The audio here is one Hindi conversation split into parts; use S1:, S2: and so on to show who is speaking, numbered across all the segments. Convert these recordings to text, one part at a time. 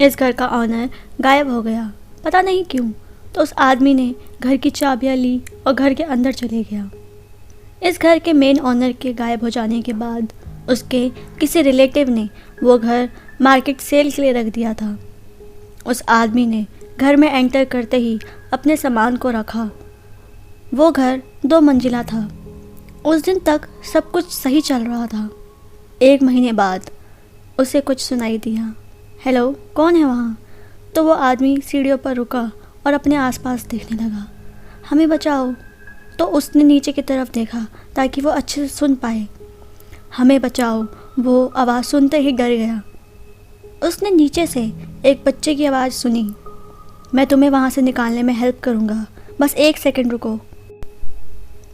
S1: इस घर का ऑनर गायब हो गया, पता नहीं क्यों। तो उस आदमी ने घर की चाबियां ली और घर के अंदर चले गया। इस घर के मेन ऑनर के गायब हो जाने के बाद उसके किसी रिलेटिव ने वो घर मार्केट सेल के लिए रख दिया था। उस आदमी ने घर में एंटर करते ही अपने सामान को रखा। वो घर 2 मंजिला था। उस दिन तक सब कुछ सही चल रहा था। 1 महीने बाद उसे कुछ सुनाई दिया। हेलो, कौन है वहाँ? तो वो आदमी सीढ़ियों पर रुका और अपने आसपास देखने लगा। हमें बचाओ। तो उसने नीचे की तरफ देखा ताकि वो अच्छे से सुन पाए। हमें बचाओ। वो आवाज़ सुनते ही डर गया। उसने नीचे से एक बच्चे की आवाज़ सुनी। मैं तुम्हें वहाँ से निकालने में हेल्प करूँगा, बस 1 सेकंड रुको।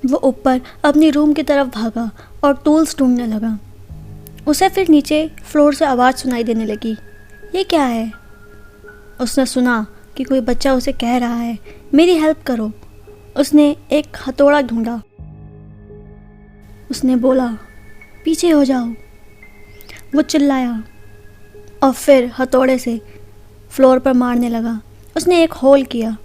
S1: वो ऊपर अपनी रूम की तरफ भागा और टूल्स ढूंढने लगा। उसे फिर नीचे फ्लोर से आवाज़ सुनाई देने लगी। ये क्या है? उसने सुना कि कोई बच्चा उसे कह रहा है, मेरी हेल्प करो। उसने एक हथौड़ा ढूंढा। उसने बोला, पीछे हो जाओ। वो चिल्लाया और फिर हथौड़े से फ्लोर पर मारने लगा। उसने एक होल किया।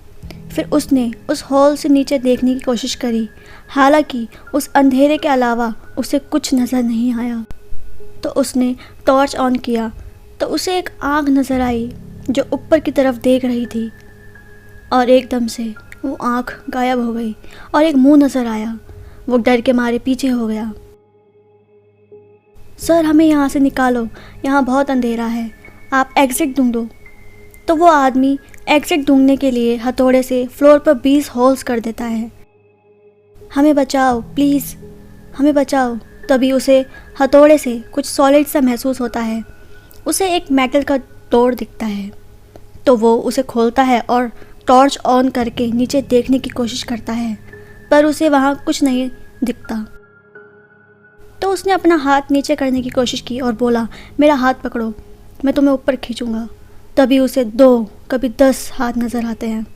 S1: फिर उसने उस होल से नीचे देखने की कोशिश करी। हालांकि उस अंधेरे के अलावा उसे कुछ नज़र नहीं आया। तो उसने टॉर्च ऑन किया तो उसे एक आग नज़र आई जो ऊपर की तरफ देख रही थी। और एकदम से वो आँख गायब हो गई और एक मुंह नज़र आया। वो डर के मारे पीछे हो गया। सर, हमें यहाँ से निकालो, यहाँ बहुत अंधेरा है, आप एग्ज़िट ढूंढो। तो वो आदमी एग्ज़िट ढूंढने के लिए हथौड़े से फ्लोर पर 20 होल्स कर देता है। हमें बचाओ प्लीज़, हमें बचाओ। तभी उसे हथौड़े से कुछ सॉलिड सा महसूस होता है। उसे एक मेटल का डोर दिखता है। तो वो उसे खोलता है और टॉर्च ऑन करके नीचे देखने की कोशिश करता है, पर उसे वहाँ कुछ नहीं दिखता। तो उसने अपना हाथ नीचे करने की कोशिश की और बोला, मेरा हाथ पकड़ो, मैं तुम्हें ऊपर खींचूंगा। तभी उसे 2, कभी 10 हाथ नज़र आते हैं।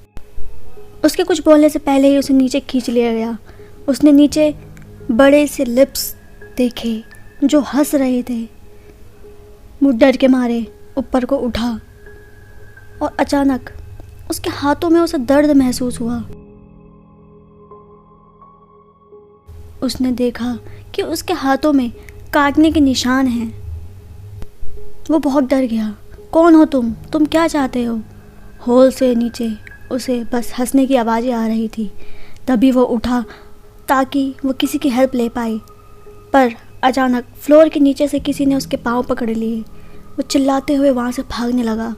S1: उसके कुछ बोलने से पहले ही उसे नीचे खींच लिया गया। उसने नीचे बड़े से लिप्स देखे जो हंस रहे थे। वो डर के मारे ऊपर को उठा और अचानक उसके हाथों में उसे दर्द महसूस हुआ। उसने देखा कि उसके हाथों में काटने के निशान हैं। वो बहुत डर गया। कौन हो तुम क्या चाहते हो? होल से नीचे उसे बस हंसने की आवाज़ें आ रही थी। तभी वो उठा ताकि वो किसी की हेल्प ले पाए, पर अचानक फ्लोर के नीचे से किसी ने उसके पाँव पकड़ लिए। वो चिल्लाते हुए वहाँ से भागने लगा,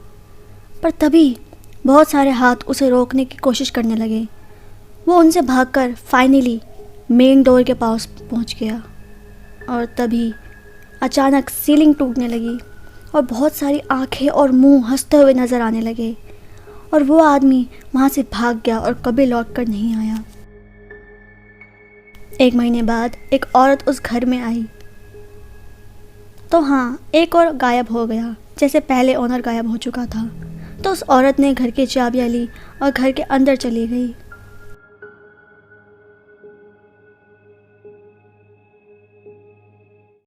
S1: पर तभी बहुत सारे हाथ उसे रोकने की कोशिश करने लगे। वो उनसे भागकर फाइनली मेन डोर के पास पहुँच गया। और तभी अचानक सीलिंग टूटने लगी और बहुत सारी आंखें और मुंह हंसते हुए नज़र आने लगे। और वो आदमी वहाँ से भाग गया और कभी लौट कर नहीं आया। 1 महीने बाद एक औरत उस घर में आई। तो हाँ, एक और गायब हो गया, जैसे पहले ओनर गायब हो चुका था। तो उस औरत ने घर की चाबियाँ ली और घर के अंदर चली गई।